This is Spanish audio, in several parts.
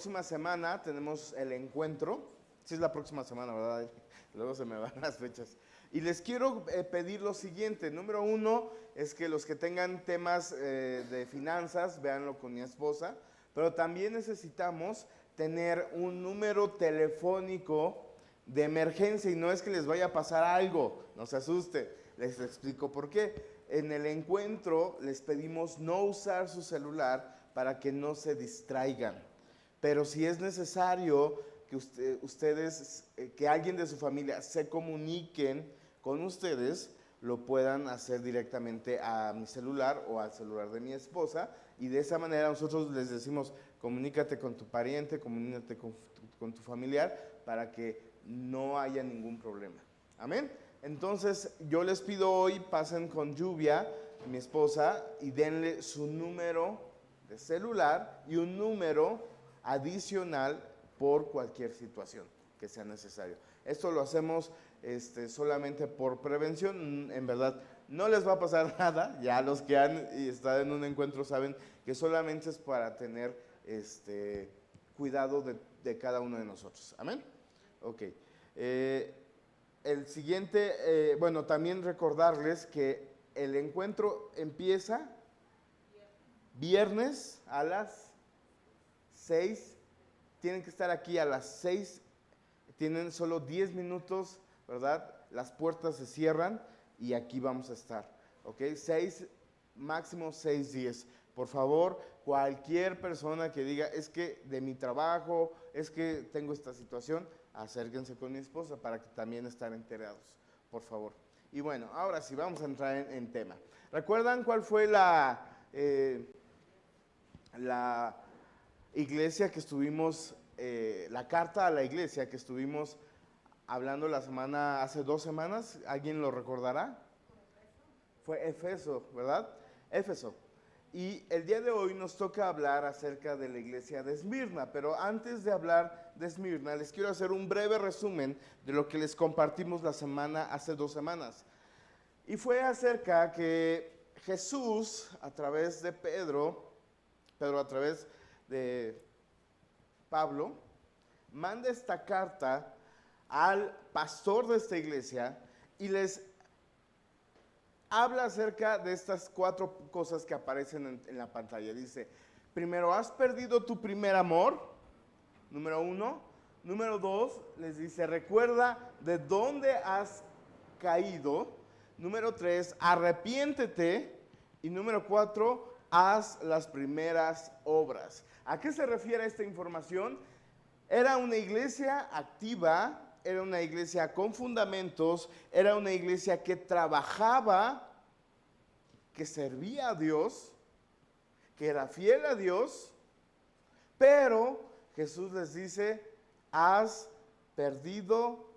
próxima semana tenemos el encuentro. Sí es la próxima semana, ¿verdad? Luego se me van las fechas. Y les quiero pedir lo siguiente. Número uno es que los que tengan temas de finanzas, véanlo con mi esposa. Pero también necesitamos tener un número telefónico de emergencia. Y no es que les vaya a pasar algo, no se asuste. Les explico por qué. En el encuentro les pedimos no usar su celular para que no se distraigan. Pero si es necesario que ustedes, que alguien de su familia se comuniquen con ustedes, lo puedan hacer directamente a mi celular o al celular de mi esposa, y de esa manera nosotros les decimos, comunícate con tu pariente, comunícate con tu familiar, para que no haya ningún problema. Amén. Entonces yo les pido hoy, pasen con Lluvia, mi esposa, y denle su número de celular y un número adicional por cualquier situación que sea necesario. Esto lo hacemos solamente por prevención. En verdad no les va a pasar nada. Ya los que han estado en un encuentro saben que solamente es para tener cuidado de cada uno de nosotros. Amén. Ok. El siguiente, bueno, también recordarles que el encuentro empieza viernes a las 6. Tienen que estar aquí a las 6. Tienen solo 10 minutos, ¿verdad? Las puertas se cierran y aquí vamos a estar, ¿ok? 6, máximo 6:10. Por favor, cualquier persona que diga, es que de mi trabajo, es que tengo esta situación, acérquense con mi esposa para que también estén enterados, por favor. Y bueno, ahora sí, vamos a entrar en tema. ¿Recuerdan cuál fue la iglesia que estuvimos, la carta a la iglesia que estuvimos hablando hace 2 semanas? ¿Alguien lo recordará? Fue Éfeso, ¿verdad? Éfeso. Y el día de hoy nos toca hablar acerca de la iglesia de Esmirna, pero antes de hablar de Esmirna, les quiero hacer un breve resumen de lo que les compartimos hace 2 semanas. Y fue acerca que Jesús, a través de Pedro a través de Pablo, manda esta carta al pastor de esta iglesia y les habla acerca de estas 4 cosas que aparecen en la pantalla. Dice, primero, ¿has perdido tu primer amor? Número 1. Número 2, les dice, recuerda de dónde has caído. Número 3, arrepiéntete. Y número 4, haz las primeras obras. ¿A qué se refiere esta información? Era una iglesia activa, era una iglesia con fundamentos, era una iglesia que trabajaba, que servía a Dios, que era fiel a Dios, pero Jesús les dice, has perdido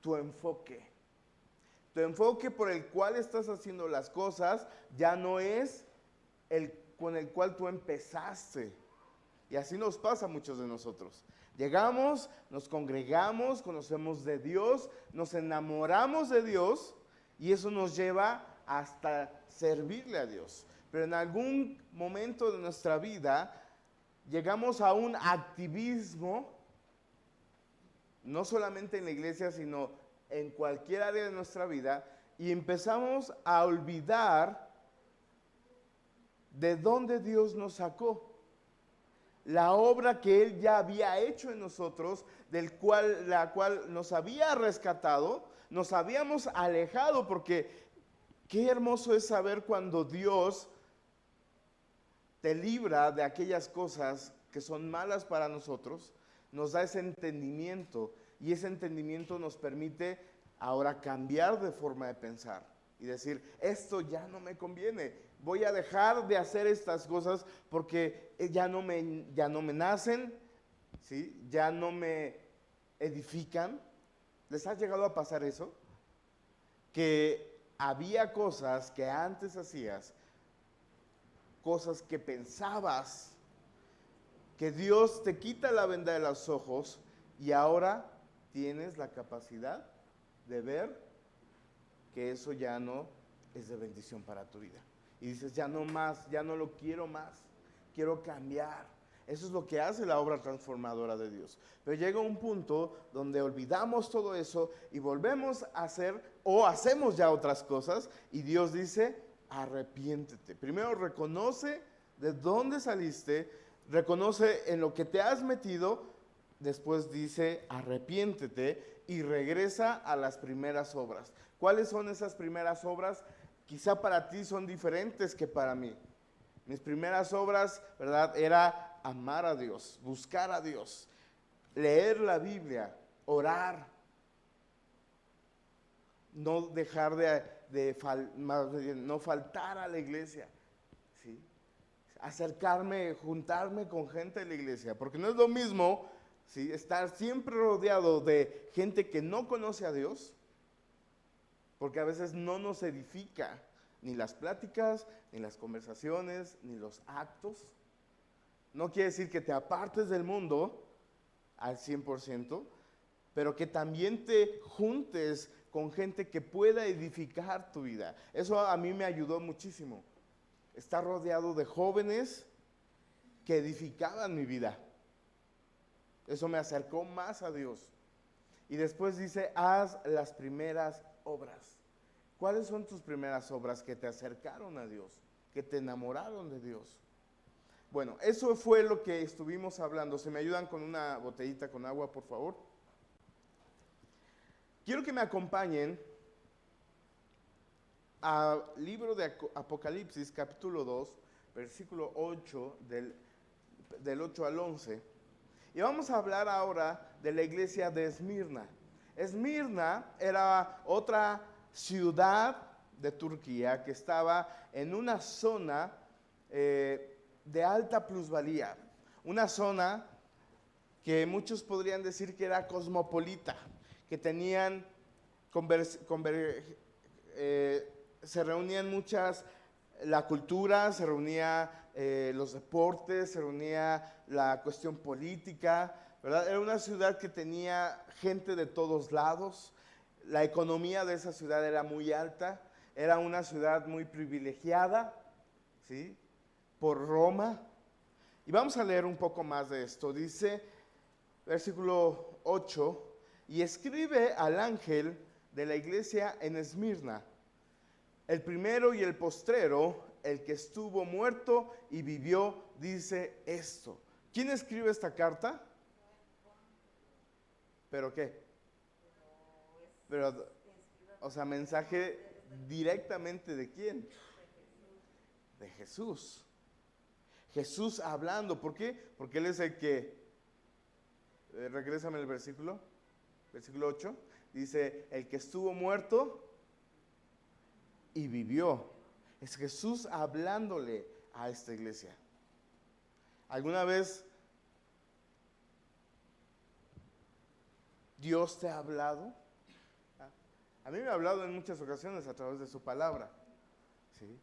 tu enfoque. Tu enfoque por el cual estás haciendo las cosas ya no es el con el cual tú empezaste. Y así nos pasa a muchos de nosotros. Llegamos, nos congregamos, conocemos de Dios, nos enamoramos de Dios y eso nos lleva hasta servirle a Dios. Pero en algún momento de nuestra vida llegamos a un activismo, no solamente en la iglesia, sino en cualquier área de nuestra vida, y empezamos a olvidar de dónde Dios nos sacó. La obra que Él ya había hecho en nosotros, la cual nos había rescatado, nos habíamos alejado, porque qué hermoso es saber cuando Dios te libra de aquellas cosas que son malas para nosotros, nos da ese entendimiento, y ese entendimiento nos permite ahora cambiar de forma de pensar y decir, esto ya no me conviene, voy a dejar de hacer estas cosas porque ya no me nacen, ¿sí? Ya no me edifican. ¿Les ha llegado a pasar eso? Que había cosas que antes hacías, cosas que pensabas, que Dios te quita la venda de los ojos y ahora tienes la capacidad de ver que eso ya no es de bendición para tu vida. Y dices, ya no más, ya no lo quiero más, quiero cambiar. Eso es lo que hace la obra transformadora de Dios. Pero llega un punto donde olvidamos todo eso y volvemos a hacer o hacemos ya otras cosas y Dios dice, arrepiéntete. Primero reconoce de dónde saliste, reconoce en lo que te has metido, después dice, arrepiéntete y regresa a las primeras obras. ¿Cuáles son esas primeras obras? Quizá para ti son diferentes que para mí. Mis primeras obras, ¿verdad? Era amar a Dios, buscar a Dios, leer la Biblia, orar, no dejar no faltar a la iglesia, ¿sí? Acercarme, juntarme con gente de la iglesia, porque no es lo mismo, ¿sí?, estar siempre rodeado de gente que no conoce a Dios, porque a veces no nos edifica ni las pláticas, ni las conversaciones, ni los actos. No quiere decir que te apartes del mundo al 100%, pero que también te juntes con gente que pueda edificar tu vida. Eso a mí me ayudó muchísimo. Estar rodeado de jóvenes que edificaban mi vida. Eso me acercó más a Dios. Y después dice, haz las primeras obras. ¿Cuáles son tus primeras obras que te acercaron a Dios, que te enamoraron de Dios? Bueno, eso fue lo que estuvimos hablando. ¿Se me ayudan con una botellita con agua, por favor? Quiero que me acompañen al libro de Apocalipsis, capítulo 2, versículo 8, del 8 al 11. Y vamos a hablar ahora de la iglesia de Esmirna. Esmirna era otra ciudad de Turquía que estaba en una zona de alta plusvalía, una zona que muchos podrían decir que era cosmopolita, que tenían, se reunían muchas, la cultura, se reunía los deportes, se reunía la cuestión política, ¿verdad? Era una ciudad que tenía gente de todos lados. La economía de esa ciudad era muy alta, era una ciudad muy privilegiada, ¿sí?, por Roma. Y vamos a leer un poco más de esto. Dice, versículo 8, y escribe al ángel de la iglesia en Esmirna, el primero y el postrero, el que estuvo muerto y vivió, dice esto. ¿Quién escribe esta carta? ¿Pero qué? Pero, o sea, mensaje directamente ¿de quién? De Jesús. Jesús hablando. ¿Por qué? Porque Él es el que, regrésame el versículo 8, dice, el que estuvo muerto y vivió. Es Jesús hablándole a esta iglesia. ¿Alguna vez Dios te ha hablado? A mí me ha hablado en muchas ocasiones a través de su palabra, ¿sí?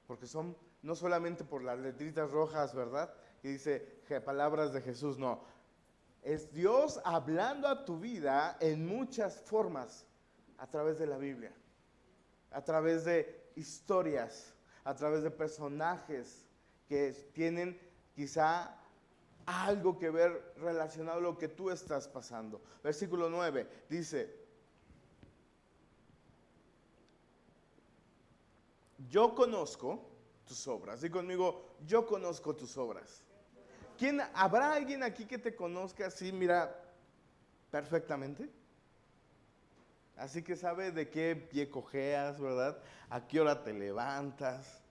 Porque son no solamente por las letritas rojas, ¿verdad?, que dice palabras de Jesús, no. Es Dios hablando a tu vida en muchas formas a través de la Biblia, a través de historias, a través de personajes que tienen quizá algo que ver relacionado a lo que tú estás pasando. Versículo 9 dice, yo conozco tus obras. Di conmigo, yo conozco tus obras. ¿Habrá alguien aquí que te conozca así, mira, perfectamente? Así que sabe de qué pie cojeas, ¿verdad? A qué hora te levantas,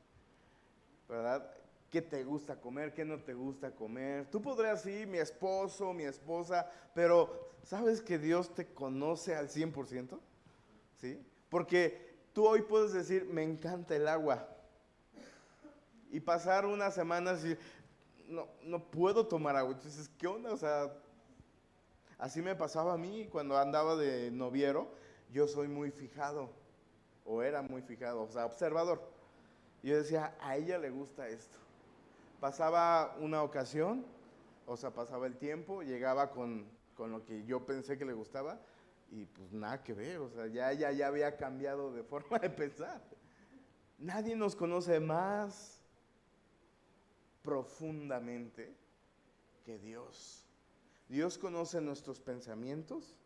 ¿verdad? ¿Qué te gusta comer? ¿Qué no te gusta comer? Tú podrías ir, mi esposo, mi esposa, pero ¿sabes que Dios te conoce al 100%? ¿Sí? Porque tú hoy puedes decir, me encanta el agua. Y pasar unas semanas y no puedo tomar agua. Entonces, ¿qué onda? O sea, así me pasaba a mí cuando andaba de noviero. Yo soy muy fijado, o era muy fijado, o sea, observador. Yo decía, a ella le gusta esto. Pasaba una ocasión, o sea, pasaba el tiempo, llegaba con lo que yo pensé que le gustaba, y pues nada que ver, o sea, ya había cambiado de forma de pensar. Nadie nos conoce más profundamente que Dios. Dios conoce nuestros pensamientos,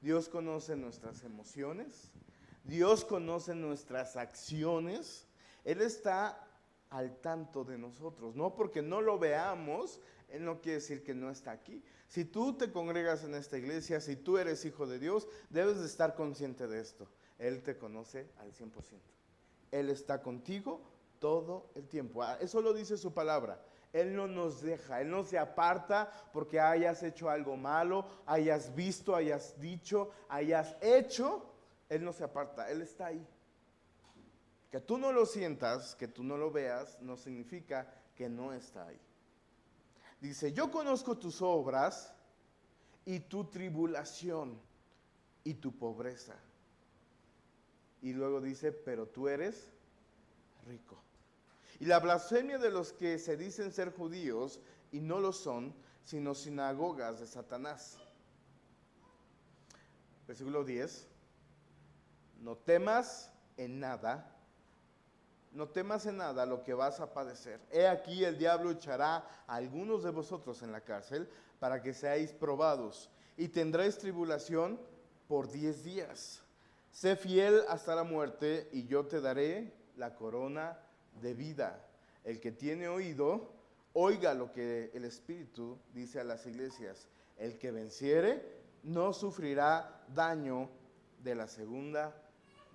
Dios conoce nuestras emociones, Dios conoce nuestras acciones. Él está al tanto de nosotros, no porque no lo veamos, Él no quiere decir que no está aquí. Si tú te congregas en esta iglesia, si tú eres hijo de Dios, debes de estar consciente de esto. Él te conoce al 100%. Él está contigo todo el tiempo. Eso lo dice su palabra. Él no nos deja, Él no se aparta porque hayas hecho algo malo, hayas visto, hayas dicho, hayas hecho. Él no se aparta, Él está ahí. Que tú no lo sientas, que tú no lo veas, no significa que no está ahí. Dice, yo conozco tus obras y tu tribulación y tu pobreza. Y luego dice, pero tú eres rico. Y la blasfemia de los que se dicen ser judíos y no lo son, sino sinagogas de Satanás. Versículo 10. No temas en nada lo que vas a padecer. He aquí el diablo echará a algunos de vosotros en la cárcel para que seáis probados y tendréis tribulación por 10 días. Sé fiel hasta la muerte y yo te daré la corona de vida. El que tiene oído, oiga lo que el Espíritu dice a las iglesias. El que venciere no sufrirá daño de la segunda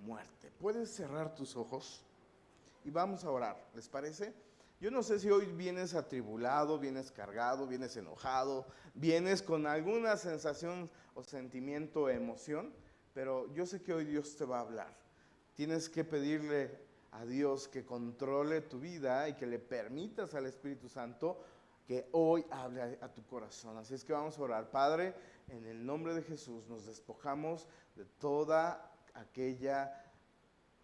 muerte. ¿Puedes cerrar tus ojos? Y vamos a orar, ¿les parece? Yo no sé si hoy vienes atribulado, vienes cargado, vienes enojado, vienes con alguna sensación o sentimiento o emoción, pero yo sé que hoy Dios te va a hablar. Tienes que pedirle a Dios que controle tu vida y que le permitas al Espíritu Santo que hoy hable a tu corazón. Así es que vamos a orar. Padre, en el nombre de Jesús nos despojamos de toda aquella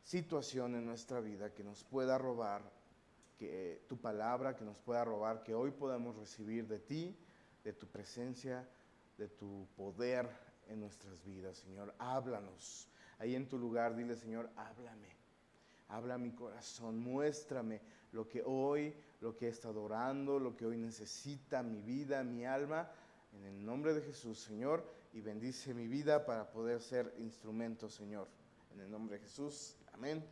situación en nuestra vida que nos pueda robar que tu palabra, que nos pueda robar, que hoy podamos recibir de ti, de tu presencia, de tu poder en nuestras vidas. Señor, háblanos. Ahí en tu lugar, dile, Señor, háblame. Habla a mi corazón, muéstrame lo que he estado orando, lo que hoy necesita mi vida, mi alma. En el nombre de Jesús, Señor, y bendice mi vida para poder ser instrumento, Señor. En el nombre de Jesús, amén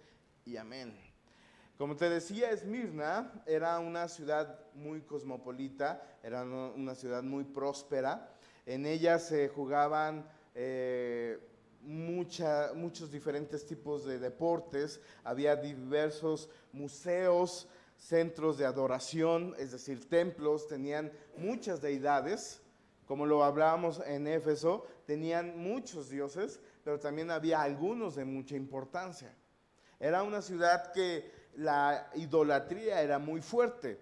y amén. Como te decía, Esmirna era una ciudad muy cosmopolita, era una ciudad muy próspera. En ella se jugaban muchos diferentes tipos de deportes, había diversos museos, centros de adoración, es decir, templos, tenían muchas deidades, como lo hablábamos en Éfeso, tenían muchos dioses, pero también había algunos de mucha importancia. Era una ciudad que la idolatría era muy fuerte.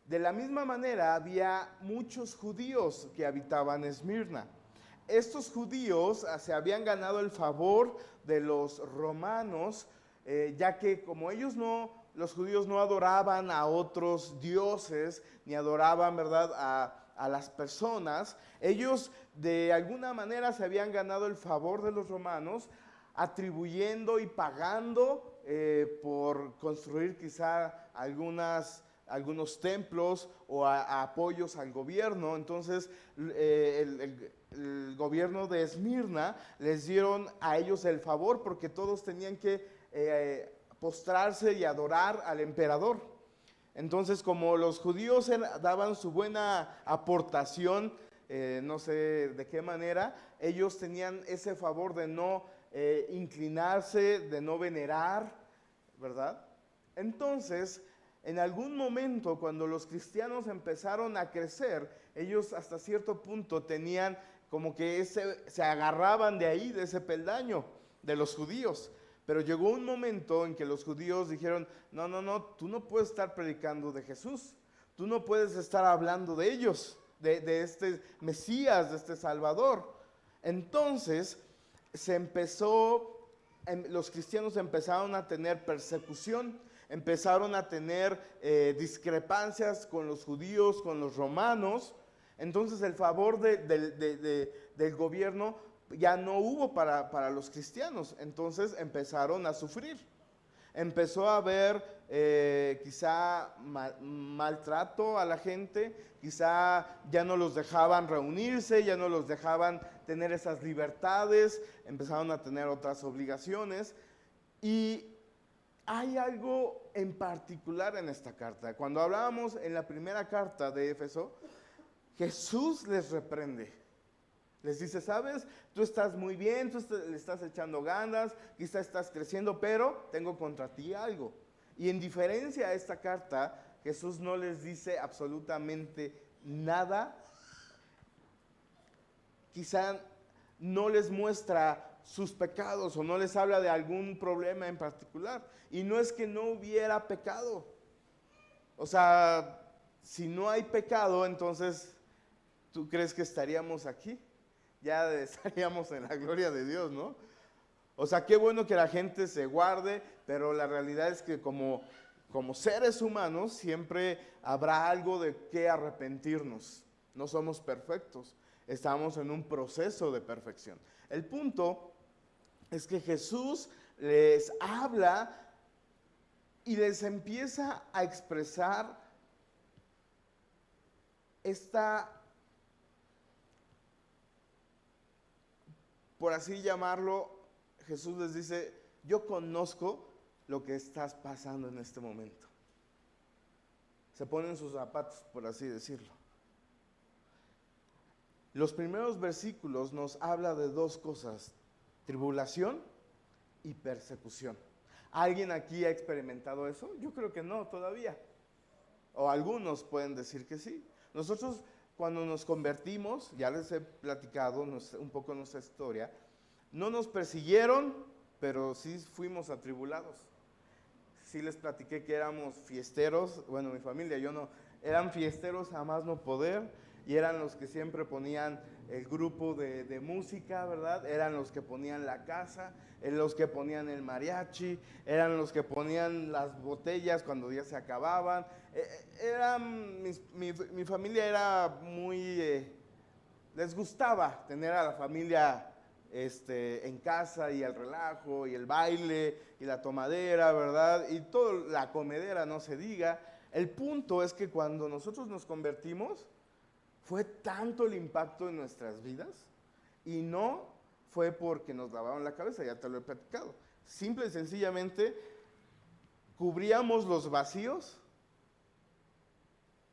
De la misma manera, había muchos judíos que habitaban Esmirna. Estos judíos se habían ganado el favor de los romanos, ya que como los judíos no adoraban a otros dioses, ni adoraban, ¿verdad?, a las personas, ellos de alguna manera se habían ganado el favor de los romanos, atribuyendo y pagando por construir quizá algunos templos o apoyos al gobierno. Entonces el gobierno de Esmirna les dieron a ellos el favor porque todos tenían que postrarse y adorar al emperador. Entonces, como los judíos daban su buena aportación, no sé de qué manera, ellos tenían ese favor de no inclinarse, de no venerar, ¿verdad? Entonces, en algún momento, cuando los cristianos empezaron a crecer, ellos hasta cierto punto tenían como que se agarraban de ahí, de ese peldaño, de los judíos. Pero llegó un momento en que los judíos dijeron, no, tú no puedes estar predicando de Jesús, tú no puedes estar hablando de ellos, de este Mesías, de este Salvador. Entonces los cristianos empezaron a tener persecución, empezaron a tener discrepancias con los judíos, con los romanos. Entonces el favor del gobierno ya no hubo para los cristianos, entonces empezaron a sufrir. Empezó a haber quizá maltrato a la gente, quizá ya no los dejaban reunirse, ya no los dejaban tener esas libertades, empezaron a tener otras obligaciones. Y hay algo en particular en esta carta. Cuando hablábamos en la primera carta de Éfeso, Jesús les reprende. Les dice, sabes, tú estás muy bien, le estás echando ganas, quizá estás creciendo, pero tengo contra ti algo. Y en diferencia a esta carta, Jesús no les dice absolutamente nada. Quizá no les muestra sus pecados o no les habla de algún problema en particular. Y no es que no hubiera pecado. O sea, si no hay pecado, entonces, ¿tú crees que estaríamos aquí? Ya estaríamos en la gloria de Dios, ¿no? O sea, qué bueno que la gente se guarde, pero la realidad es que como seres humanos siempre habrá algo de qué arrepentirnos. No somos perfectos, estamos en un proceso de perfección. El punto es que Jesús les habla y les empieza a expresar esta, por así llamarlo, Jesús les dice, yo conozco lo que estás pasando en este momento. Se ponen sus zapatos, por así decirlo. Los primeros versículos nos habla de dos cosas, tribulación y persecución. ¿Alguien aquí ha experimentado eso? Yo creo que no todavía. O algunos pueden decir que sí. Nosotros cuando nos convertimos, ya les he platicado un poco nuestra historia, no nos persiguieron, pero sí fuimos atribulados. Sí les platiqué que éramos fiesteros, bueno, mi familia, yo no, eran fiesteros a más no poder, y eran los que siempre ponían el grupo de música, ¿verdad? Eran los que ponían la casa, eran los que ponían el mariachi, eran los que ponían las botellas cuando ya se acababan. Mi familia era muy, les gustaba tener a la familia en casa y el relajo y el baile y la tomadera, ¿verdad? Y toda la comedera, no se diga. El punto es que cuando nosotros nos convertimos, fue tanto el impacto en nuestras vidas y no fue porque nos lavaron la cabeza, ya te lo he platicado. Simple y sencillamente cubríamos los vacíos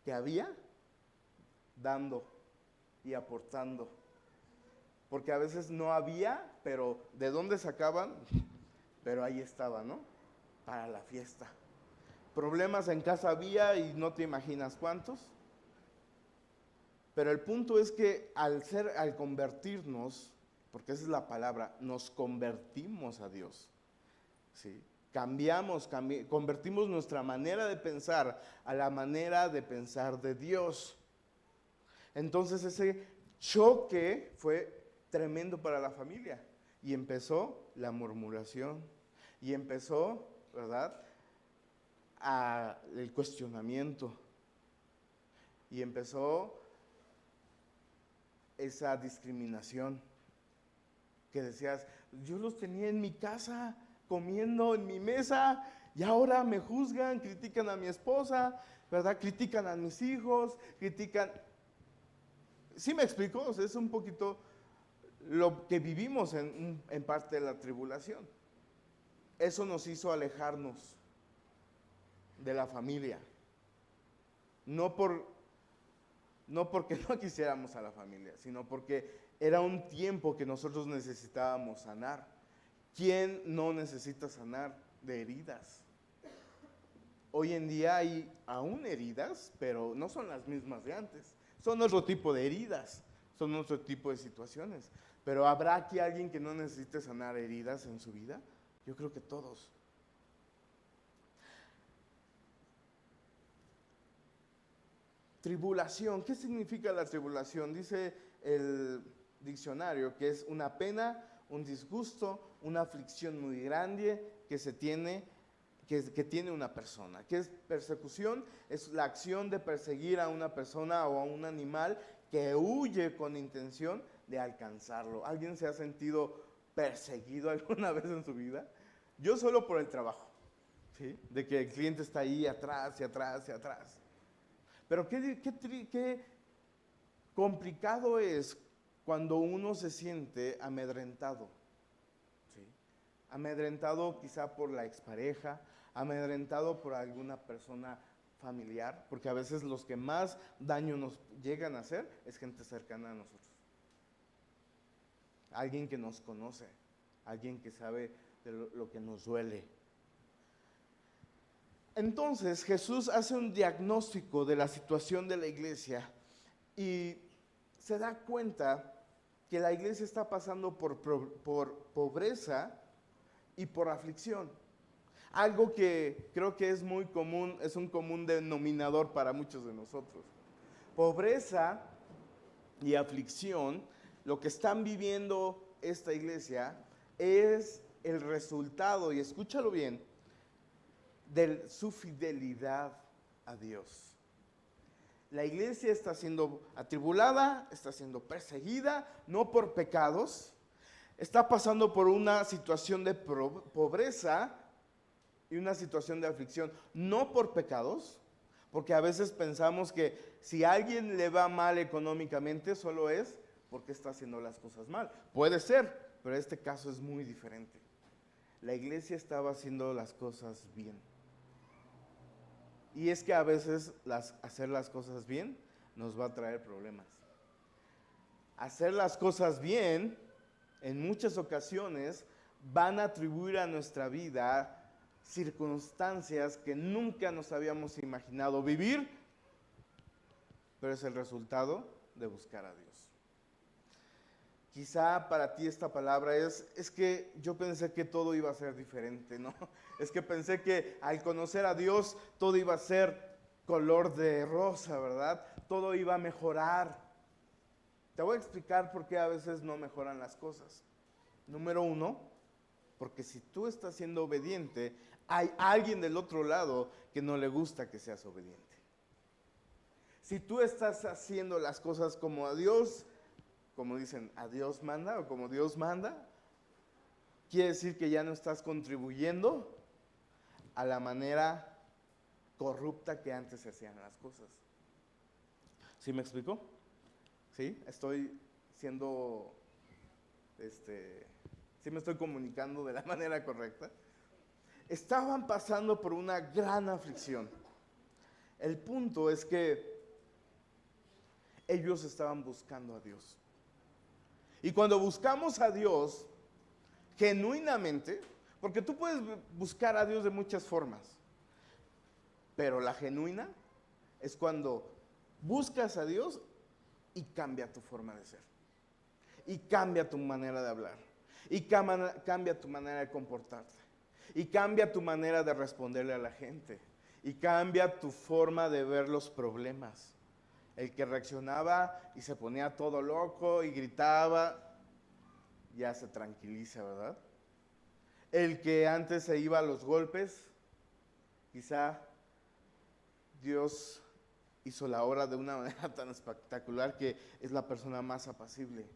que había dando y aportando. Porque a veces no había, pero ¿de dónde sacaban? Pero ahí estaba, ¿no? Para la fiesta. Problemas en casa había y no te imaginas cuántos. Pero el punto es que al convertirnos, porque esa es la palabra, nos convertimos a Dios. ¿Sí? Convertimos nuestra manera de pensar a la manera de pensar de Dios. Entonces ese choque fue tremendo para la familia. Y empezó la murmuración. Y empezó, ¿verdad?, el cuestionamiento. Y empezó esa discriminación. Que decías, yo los tenía en mi casa, comiendo en mi mesa, y ahora me juzgan, critican a mi esposa, ¿verdad? Critican a mis hijos, critican. ¿Sí me explico? O sea, es un poquito lo que vivimos en parte de la tribulación. Eso nos hizo alejarnos de la familia. No porque no quisiéramos a la familia, sino porque era un tiempo que nosotros necesitábamos sanar. ¿Quién no necesita sanar de heridas? Hoy en día hay aún heridas, pero no son las mismas de antes. Son otro tipo de heridas, son otro tipo de situaciones. Pero ¿habrá aquí alguien que no necesite sanar heridas en su vida? Yo creo que todos. Tribulación, ¿qué significa la tribulación? Dice el diccionario que es una pena, un disgusto, una aflicción muy grande que tiene una persona. ¿Qué es persecución? Es la acción de perseguir a una persona o a un animal que huye con intención de alcanzarlo. ¿Alguien se ha sentido perseguido alguna vez en su vida? Yo solo por el trabajo. ¿sí? De que el cliente está ahí atrás y atrás y atrás. Pero qué complicado es cuando uno se siente amedrentado, ¿sí? Amedrentado quizá por la expareja, amedrentado por alguna persona familiar, porque a veces los que más daño nos llegan a hacer es gente cercana a nosotros. Alguien que nos conoce, alguien que sabe de lo que nos duele. Entonces Jesús hace un diagnóstico de la situación de la iglesia y se da cuenta que la iglesia está pasando por pobreza y por aflicción. Algo que creo que es muy común, es un común denominador para muchos de nosotros. Pobreza y aflicción, lo que están viviendo esta iglesia es el resultado, y escúchalo bien, de su fidelidad a Dios. La iglesia está siendo atribulada, está siendo perseguida, no por pecados, está pasando por una situación de pobreza y una situación de aflicción, no por pecados, porque a veces pensamos que si a alguien le va mal económicamente solo es porque está haciendo las cosas mal. Puede ser, pero este caso es muy diferente. La iglesia estaba haciendo las cosas bien. Y es que a veces hacer las cosas bien nos va a traer problemas. Hacer las cosas bien, en muchas ocasiones, van a atribuir a nuestra vida circunstancias que nunca nos habíamos imaginado vivir, pero es el resultado de buscar a Dios. Quizá para ti esta palabra es que yo pensé que todo iba a ser diferente, ¿no? Es que pensé que al conocer a Dios todo iba a ser color de rosa, ¿verdad? Todo iba a mejorar. Te voy a explicar por qué a veces no mejoran las cosas. Número uno, porque si tú estás siendo obediente, hay alguien del otro lado que no le gusta que seas obediente. Si tú estás haciendo las cosas como a Dios, como dicen, a Dios manda o como Dios manda, quiere decir que ya no estás contribuyendo a la manera corrupta que antes se hacían las cosas. ¿Sí me explico? ¿Sí? Estoy siendo, ¿sí me estoy comunicando de la manera correcta? Estaban pasando por una gran aflicción. El punto es que ellos estaban buscando a Dios. Y cuando buscamos a Dios genuinamente, porque tú puedes buscar a Dios de muchas formas, pero la genuina es cuando buscas a Dios y cambia tu forma de ser, y cambia tu manera de hablar, y cambia tu manera de comportarte, y cambia tu manera de responderle a la gente, y cambia tu forma de ver los problemas. El que reaccionaba y se ponía todo loco y gritaba, ya se tranquiliza, ¿verdad? El que antes se iba a los golpes, quizá Dios hizo la obra de una manera tan espectacular que es la persona más apacible.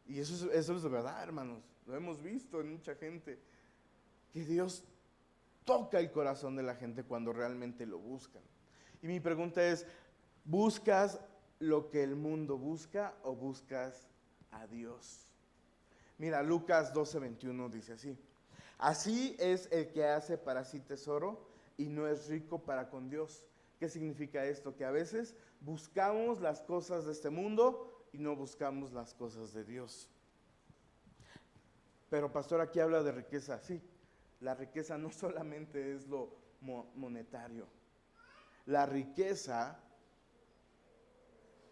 Y eso es de verdad, hermanos. Lo hemos visto en mucha gente. Que Dios toca el corazón de la gente cuando realmente lo buscan. Y mi pregunta es, ¿buscas lo que el mundo busca o buscas a Dios? Mira, Lucas 12:21 dice así. Así es el que hace para sí tesoro y no es rico para con Dios. ¿Qué significa esto? Que a veces buscamos las cosas de este mundo y no buscamos las cosas de Dios. Pero pastor, aquí habla de riqueza. Sí, la riqueza no solamente es lo monetario. La riqueza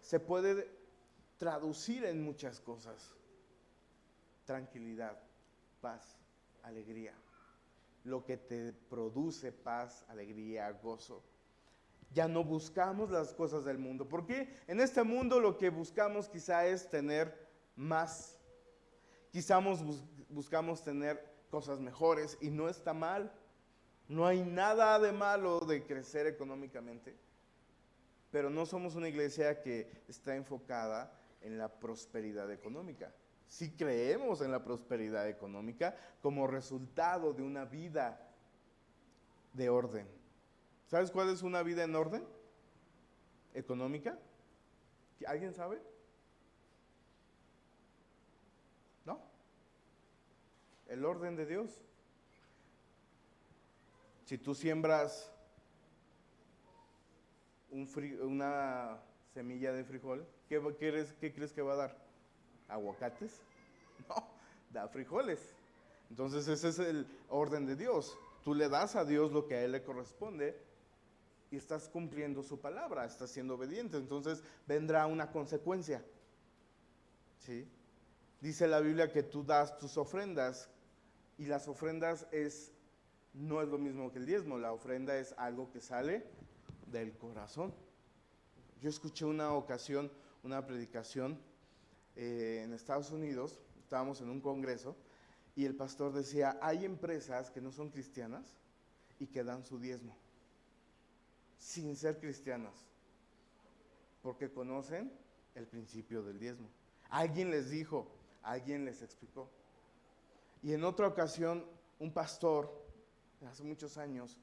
se puede traducir en muchas cosas. Tranquilidad, paz, alegría. Lo que te produce paz, alegría, gozo. Ya no buscamos las cosas del mundo. Porque en este mundo lo que buscamos quizá es tener más. Quizá buscamos tener cosas mejores y no está mal. No hay nada de malo de crecer económicamente. Pero no somos una iglesia que está enfocada en la prosperidad económica. Sí creemos en la prosperidad económica como resultado de una vida de orden. ¿Sabes cuál es una vida en orden económica? ¿Alguien sabe? ¿No? El orden de Dios. Si tú siembras una semilla de frijol, ¿qué crees que va a dar? ¿Aguacates? No, da frijoles. Entonces ese es el orden de Dios. Tú le das a Dios lo que a Él le corresponde y estás cumpliendo su palabra, estás siendo obediente. Entonces vendrá una consecuencia. ¿Sí? Dice la Biblia que tú das tus ofrendas y las ofrendas no es lo mismo que el diezmo. La ofrenda es algo que sale del corazón. Yo escuché una ocasión, una predicación en Estados Unidos, estábamos en un congreso y el pastor decía, hay empresas que no son cristianas y que dan su diezmo, sin ser cristianas, porque conocen el principio del diezmo. Alguien les dijo, alguien les explicó. Y en otra ocasión, un pastor, hace muchos años,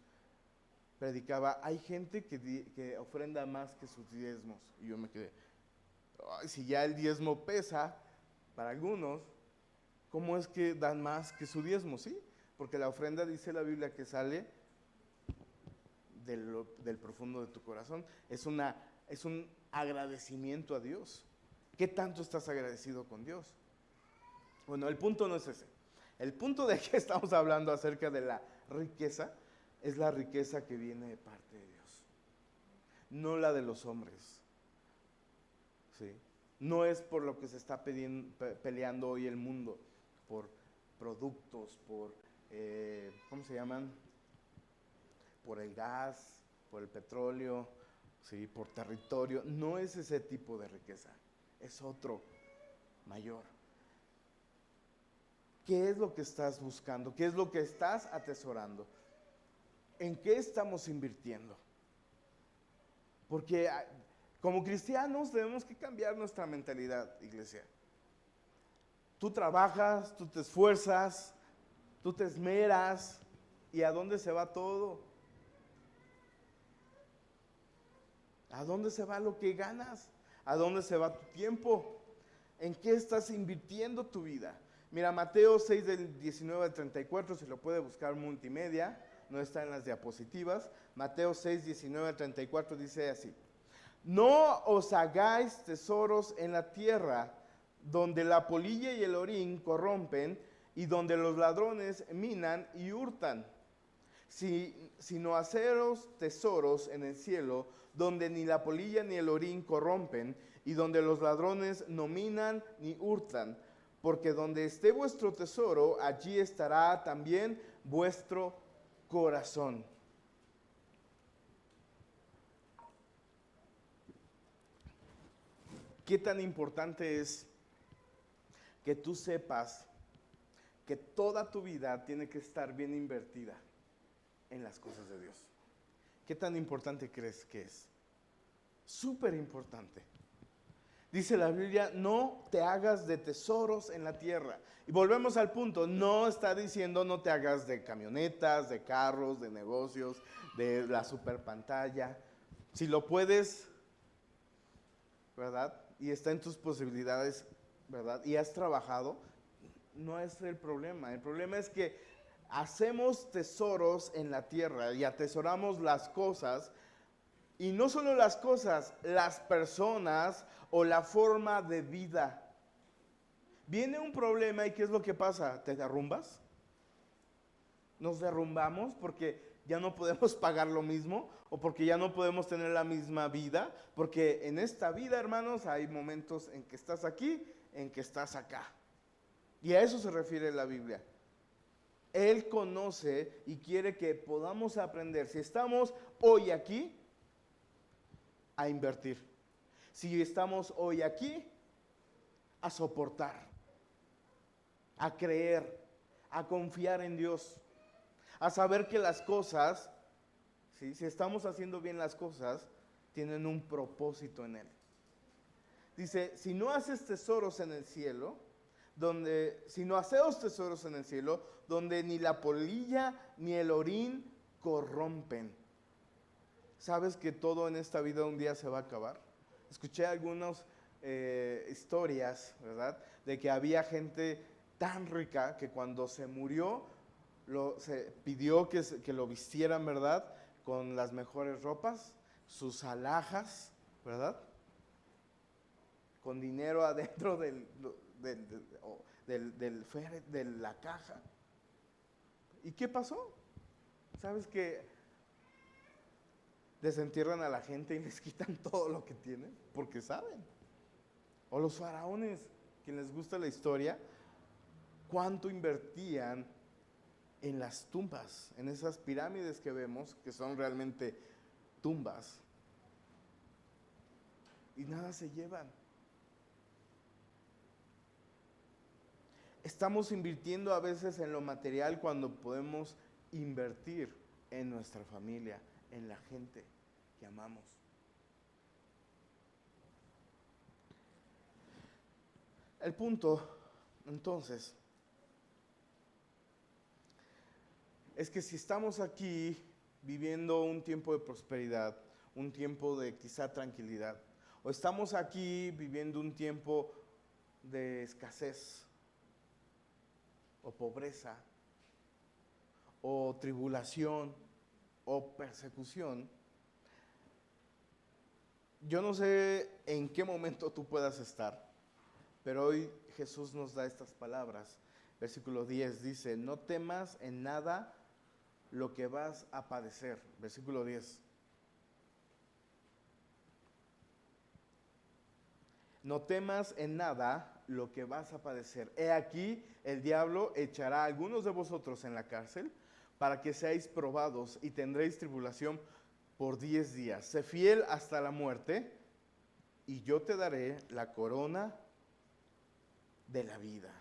predicaba, hay gente que ofrenda más que sus diezmos. Y yo me quedé, ay, si ya el diezmo pesa para algunos, ¿cómo es que dan más que su diezmo? Sí, porque la ofrenda, dice la Biblia, que sale del profundo de tu corazón. Es un agradecimiento a Dios. ¿Qué tanto estás agradecido con Dios? Bueno, el punto no es ese. El punto de que estamos hablando acerca de la riqueza es la riqueza que viene de parte de Dios, no la de los hombres. ¿Sí? No es por lo que se está peleando hoy el mundo, por productos, por, ¿cómo se llaman? Por el gas, por el petróleo, ¿sí? Por territorio. No es ese tipo de riqueza, es otro, mayor. ¿Qué es lo que estás buscando? ¿Qué es lo que estás atesorando? ¿En qué estamos invirtiendo? Porque como cristianos tenemos que cambiar nuestra mentalidad, iglesia. Tú trabajas, tú te esfuerzas, tú te esmeras, ¿y a dónde se va todo? ¿A dónde se va lo que ganas? ¿A dónde se va tu tiempo? ¿En qué estás invirtiendo tu vida? Mira, Mateo 6 del 19 al 34, si lo puede buscar multimedia, no está en las diapositivas. Mateo 6, 19 al 34 dice así: no os hagáis tesoros en la tierra, donde la polilla y el orín corrompen, y donde los ladrones minan y hurtan. Sino haceros tesoros en el cielo, donde ni la polilla ni el orín corrompen, y donde los ladrones no minan ni hurtan. Porque donde esté vuestro tesoro, allí estará también vuestro corazón. ¿Qué tan importante es que tú sepas que toda tu vida tiene que estar bien invertida en las cosas de Dios? ¿Qué tan importante crees que es? Súper importante. Dice la Biblia, no te hagas de tesoros en la tierra. Y volvemos al punto, no está diciendo no te hagas de camionetas, de carros, de negocios, de la super pantalla. Si lo puedes, ¿verdad? Y está en tus posibilidades, ¿verdad? Y has trabajado, no es el problema. El problema es que hacemos tesoros en la tierra y atesoramos las cosas. Y no solo las cosas, las personas o la forma de vida. Viene un problema y ¿qué es lo que pasa? ¿Te derrumbas? Nos derrumbamos porque ya no podemos pagar lo mismo o porque ya no podemos tener la misma vida. Porque en esta vida, hermanos, hay momentos en que estás aquí, en que estás acá. Y a eso se refiere la Biblia. Él conoce y quiere que podamos aprender. Si estamos hoy aquí, a invertir. Si estamos hoy aquí, a soportar, a creer, a confiar en Dios, a saber que las cosas, ¿sí? Si estamos haciendo bien las cosas, tienen un propósito en Él. Dice, si no haces tesoros en el cielo, si no hacemos tesoros en el cielo, donde ni la polilla ni el orín corrompen. ¿Sabes que todo en esta vida un día se va a acabar? Escuché algunas historias, ¿verdad? De que había gente tan rica que cuando se murió, se pidió que lo vistieran, ¿verdad? Con las mejores ropas, sus alhajas, ¿verdad? Con dinero adentro de la caja. ¿Y qué pasó? ¿Sabes que desentierran a la gente y les quitan todo lo que tienen? Porque saben. O los faraones, quien les gusta la historia, cuánto invertían en las tumbas, en esas pirámides que vemos, que son realmente tumbas, y nada se llevan. Estamos invirtiendo a veces en lo material cuando podemos invertir en nuestra familia, en la gente que amamos. El punto, entonces, es que si estamos aquí viviendo un tiempo de prosperidad, un tiempo de quizá tranquilidad, o estamos aquí viviendo un tiempo de escasez, o pobreza, o tribulación, o persecución, yo no sé en qué momento tú puedas estar, pero hoy Jesús nos da estas palabras. Versículo 10 dice, no temas en nada lo que vas a padecer. Versículo 10. No temas en nada lo que vas a padecer. He aquí, el diablo echará a algunos de vosotros en la cárcel para que seáis probados y tendréis tribulación por 10 días. Sé fiel hasta la muerte y yo te daré la corona de la vida.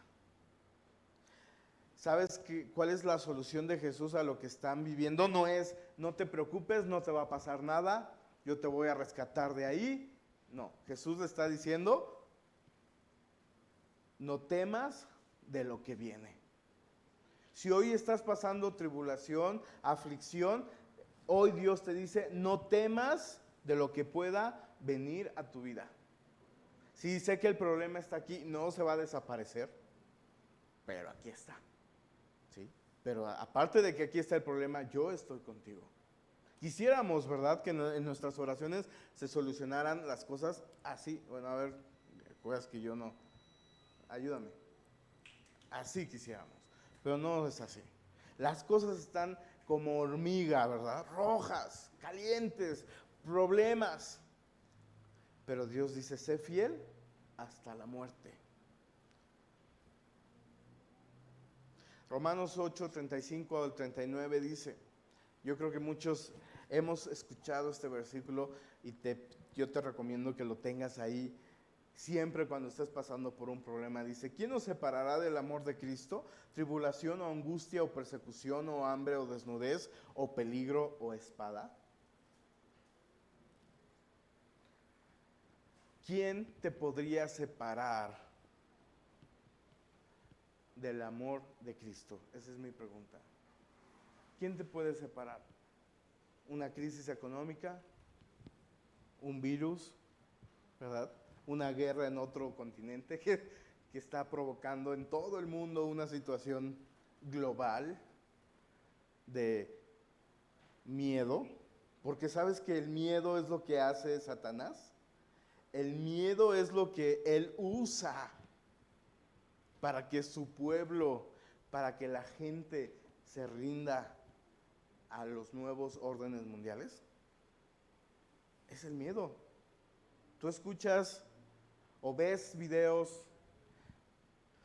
¿Sabes cuál es la solución de Jesús a lo que están viviendo? No es, no te preocupes, no te va a pasar nada, yo te voy a rescatar de ahí. No, Jesús le está diciendo, no temas de lo que viene. Si hoy estás pasando tribulación, aflicción, hoy Dios te dice, no temas de lo que pueda venir a tu vida. Sí, sé que el problema está aquí, no se va a desaparecer, pero aquí está. ¿Sí? Pero aparte de que aquí está el problema, yo estoy contigo. Quisiéramos, ¿verdad?, que en nuestras oraciones se solucionaran las cosas así. Bueno, a ver, recuerdas que yo no. Ayúdame. Así quisiéramos, pero no es así. Las cosas están como hormiga, ¿verdad? Rojas, calientes, problemas. Pero Dios dice, sé fiel hasta la muerte. Romanos 8, 35 al 39 dice, yo creo que muchos hemos escuchado este versículo y yo te recomiendo que lo tengas ahí siempre cuando estés pasando por un problema. Dice, ¿quién nos separará del amor de Cristo? ¿Tribulación o angustia o persecución o hambre o desnudez o peligro o espada? ¿Quién te podría separar del amor de Cristo? Esa es mi pregunta. ¿Quién te puede separar? ¿Una crisis económica? ¿Un virus? ¿Verdad? ¿Una guerra en otro continente que está provocando en todo el mundo una situación global de miedo? Porque sabes que el miedo es lo que hace Satanás. El miedo es lo que él usa para que su pueblo, para que la gente se rinda a los nuevos órdenes mundiales. Es el miedo. Tú escuchas o ves videos,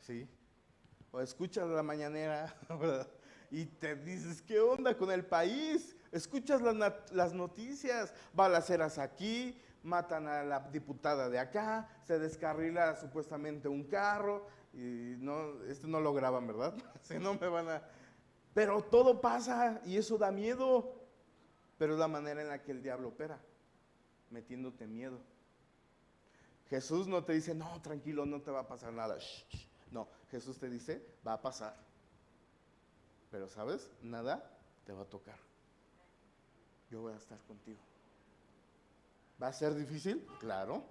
¿sí? O escuchas la mañanera, ¿verdad? Y te dices, ¿qué onda con el país? Escuchas las noticias, balaceras aquí, matan a la diputada de acá, se descarrila supuestamente un carro, y no, no lo graban, ¿verdad? Si no me van a... Pero todo pasa y eso da miedo, pero es la manera en la que el diablo opera, metiéndote miedo. Jesús no te dice, no, tranquilo, no te va a pasar nada. Shh, shh. No, Jesús te dice, va a pasar. Pero, ¿sabes? Nada te va a tocar. yo voy a estar contigo. ¿Va a ser difícil? Claro,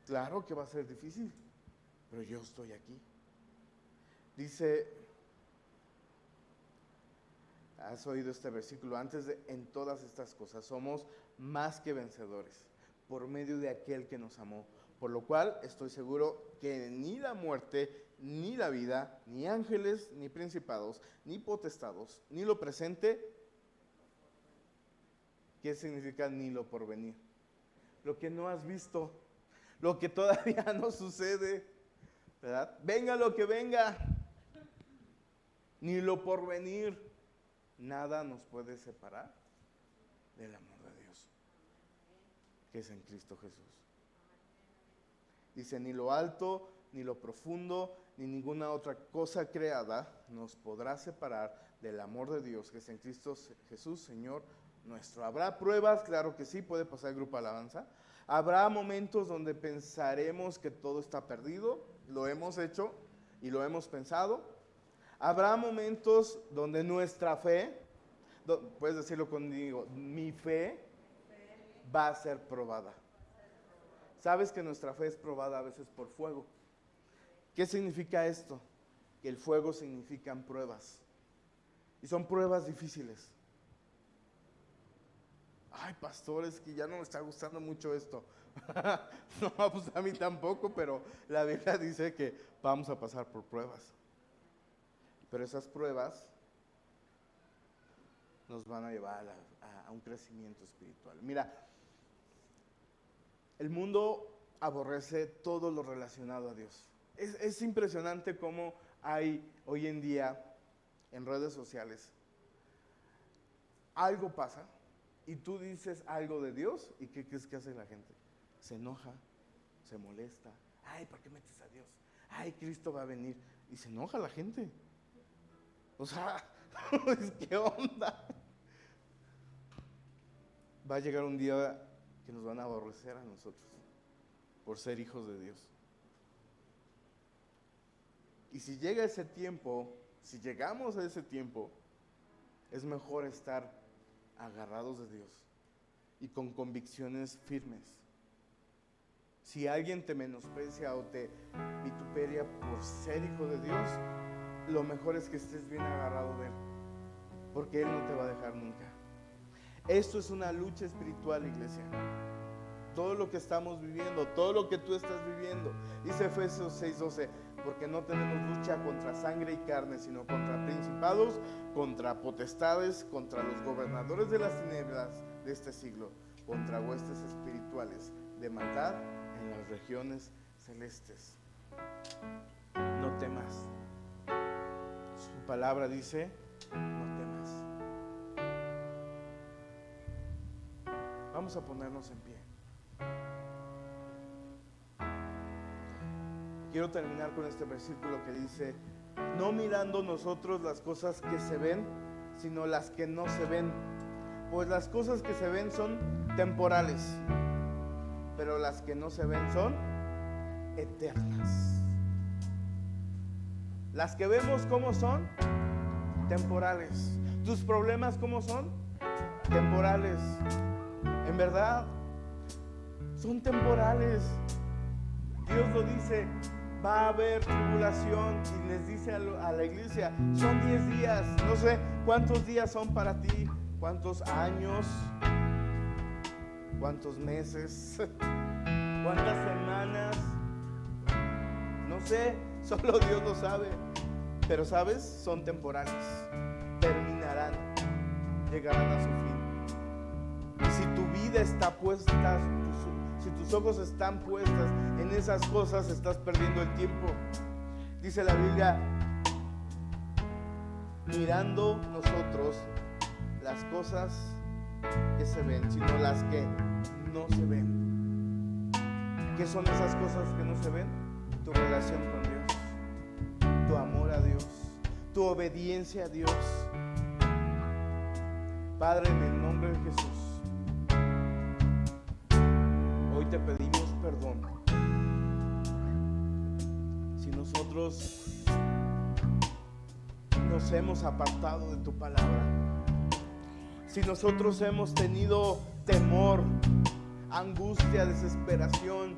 claro que va a ser difícil, pero yo estoy aquí. Dice, has oído este versículo, en todas estas cosas somos más que vencedores, por medio de aquel que nos amó. Por lo cual estoy seguro que ni la muerte, ni la vida, ni ángeles, ni principados, ni potestados, ni lo presente. ¿Qué significa ni lo porvenir? Lo que no has visto, lo que todavía no sucede, ¿verdad? Venga lo que venga, ni lo porvenir, nada nos puede separar del amor de Dios, que es en Cristo Jesús. Dice, ni lo alto, ni lo profundo, ni ninguna otra cosa creada nos podrá separar del amor de Dios, que es en Cristo Jesús, Señor nuestro. ¿Habrá pruebas? Claro que sí, puede pasar el grupo alabanza. ¿Habrá momentos donde pensaremos que todo está perdido? Lo hemos hecho y lo hemos pensado. ¿Habrá momentos donde nuestra fe, puedes decirlo conmigo, mi fe va a ser probada? ¿Sabes que nuestra fe es probada a veces por fuego? ¿Qué significa esto? Que el fuego significan pruebas. Y son pruebas difíciles. Ay, pastor, es que ya no me está gustando mucho esto. No, pues a mí tampoco, pero la Biblia dice que vamos a pasar por pruebas. Pero esas pruebas nos van a llevar a un crecimiento espiritual. Mira, el mundo aborrece todo lo relacionado a Dios. Es impresionante cómo hay hoy en día en redes sociales algo pasa y tú dices algo de Dios y ¿qué crees que hace la gente? Se enoja, se molesta. Ay, ¿por qué metes a Dios? Ay, Cristo va a venir. Y se enoja la gente. O sea, ¿qué onda? Va a llegar un día que nos van a aborrecer a nosotros por ser hijos de Dios. Y si llega ese tiempo, si llegamos a ese tiempo, es mejor estar agarrados de Dios y con convicciones firmes. Si alguien te menosprecia o te vituperia por ser hijo de Dios, lo mejor es que estés bien agarrado de Él, porque Él no te va a dejar nunca. Esto es una lucha espiritual, iglesia. Todo lo que estamos viviendo, todo lo que tú estás viviendo, dice Efesios 6:12, porque no tenemos lucha contra sangre y carne, sino contra principados, contra potestades, contra los gobernadores de las tinieblas de este siglo, contra huestes espirituales de maldad en las regiones celestes. No temas. Su palabra dice, no temas. Vamos a ponernos en pie. Quiero terminar con este versículo que dice, no mirando nosotros las cosas que se ven, sino las que no se ven. Pues las cosas que se ven son temporales, pero las que no se ven son eternas. Las que vemos, ¿cómo son? Temporales. ¿Tus problemas cómo son? Temporales. En verdad, son temporales. Dios lo dice, va a haber tribulación, y les dice a la iglesia, son 10 días, no sé cuántos días son para ti, cuántos años, cuántos meses, cuántas semanas, no sé, solo Dios lo sabe, pero sabes, son temporales, terminarán, llegarán a su fin. Y si tu vida está puesta, si tus ojos están puestas en esas cosas, estás perdiendo el tiempo. Dice la Biblia, mirando nosotros las cosas que se ven, sino las que no se ven. ¿Qué son esas cosas que no se ven? Tu relación con Dios, tu amor a Dios, tu obediencia a Dios. Padre, en el nombre de Jesús, hoy te pedimos perdón si nosotros nos hemos apartado de tu palabra. Si nosotros hemos tenido temor, angustia, desesperación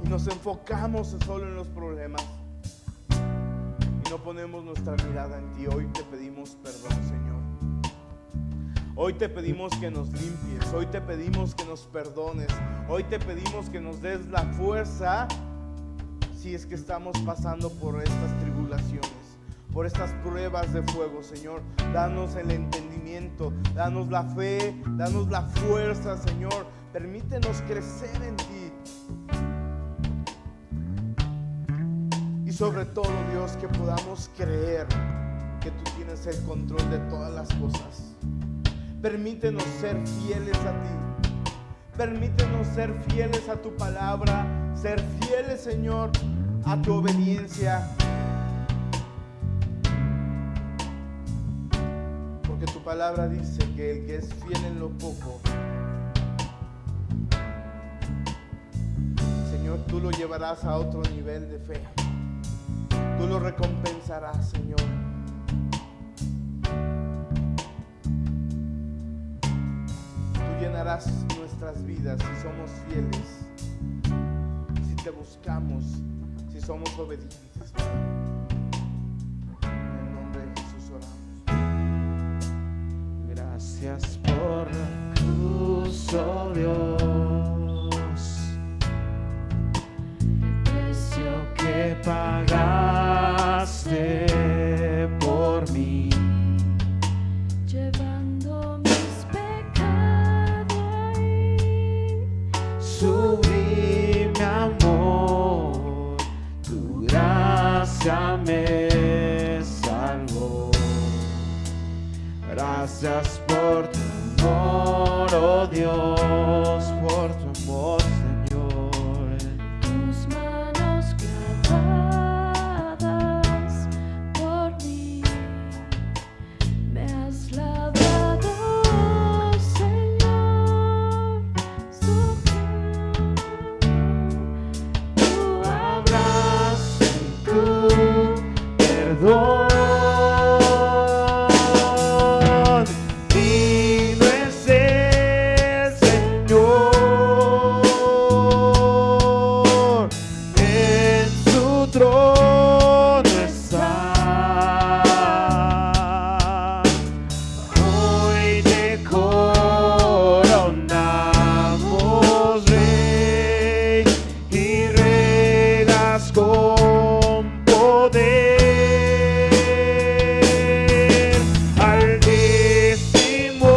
y nos enfocamos solo en los problemas y no ponemos nuestra mirada en ti, hoy te pedimos perdón, Señor. Hoy te pedimos que nos limpies, hoy te pedimos que nos perdones, hoy te pedimos que nos des la fuerza si es que estamos pasando por estas tribulaciones, por estas pruebas de fuego, Señor. Danos el entendimiento, danos la fe, danos la fuerza, Señor. Permítenos crecer en ti. Y sobre todo, Dios, que podamos creer que tú tienes el control de todas las cosas. Permítenos ser fieles a ti. Permítenos ser fieles a tu palabra, ser fieles, Señor, a tu obediencia. Porque tu palabra dice que el que es fiel en lo poco, Señor, tú lo llevarás a otro nivel de fe. Tú lo recompensarás, Señor. Tú llenarás nuestras vidas si somos fieles, si te buscamos, si somos obedientes. En el nombre de Jesús oramos. Gracias por la cruz, oh Dios, el precio que pagaste por mí, llevando mis pecados ahí. sublime amor, tu gracia me salvó. Gracias por tu amor, oh Dios, por tu amor, Señor. Tus manos clavadas por mí, me has lavado, Señor, tu Abrazo y tu perdón. Digno es el Señor, en su trono está. Hoy te coronamos, Rey, y reinas con poder. Altísimo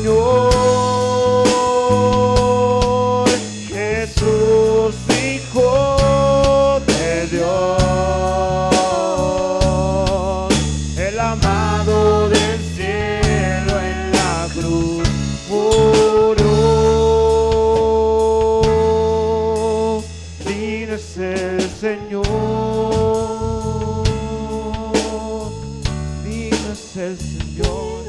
Señor, Jesús, Hijo de Dios, el amado del cielo en la cruz murió. Digno es el Señor, digno es el Señor,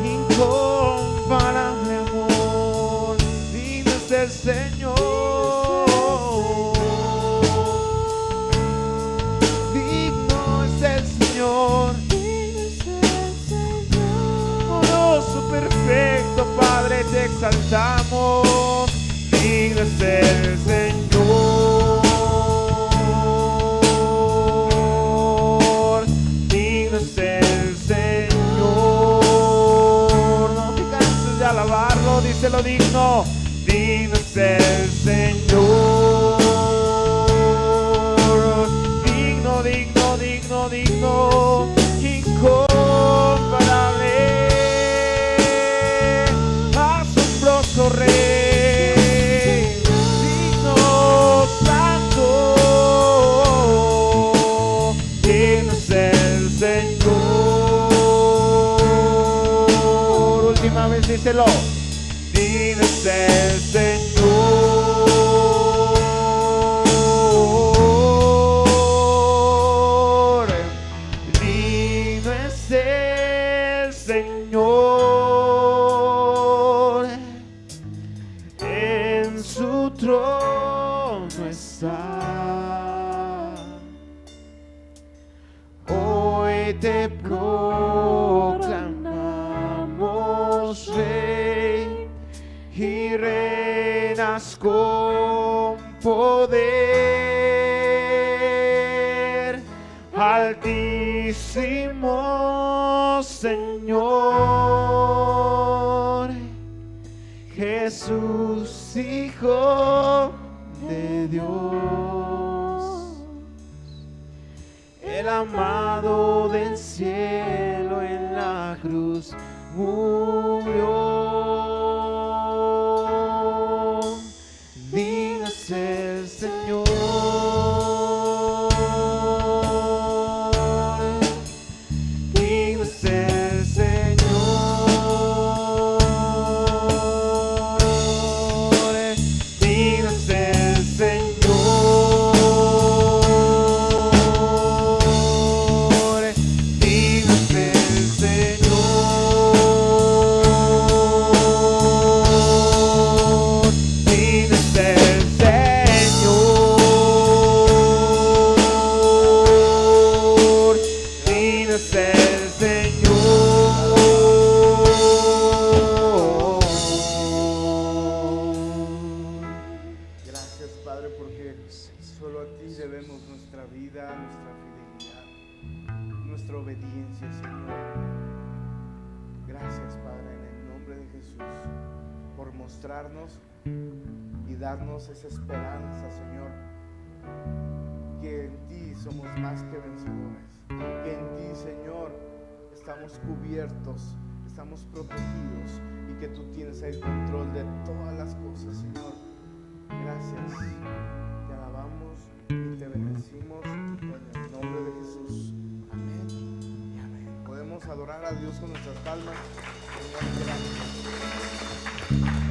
incomparable amor, digno es el Señor, digno es el Señor, amoroso, perfecto, Padre, te exaltamos, digno es el Señor, digno es el Señor. No te canses de alabarlo, díselo digno, digno es el Señor, digno, digno, digno, digno, incomparable, asombroso Rey, digno, santo, digno es el Señor. Última vez díselo, digno es el Señor, digno es el Señor, en su trono está. Hoy te propongo con poder, Altísimo Señor, Jesús, Hijo de Dios, el amado del cielo en la cruz murió. Digno es el Señor, digno es el Señor, digno es el Señor, digno es el Señor, digno es el Señor, digno es el Señor. Gracias, Padre, porque solo a ti debemos nuestra vida, nuestra fidelidad, nuestra obediencia, Señor. Gracias, Padre, en el nombre de Jesús, por mostrarnos y darnos esa esperanza, Señor, que en ti somos más que vencedores, que en ti, Señor, estamos cubiertos, estamos protegidos y que tú tienes el control de todas las cosas, Señor. Gracias, te alabamos y te bendecimos en el nombre de Jesús. Amén y amén. Podemos adorar a Dios con nuestras palmas. Señor, gracias.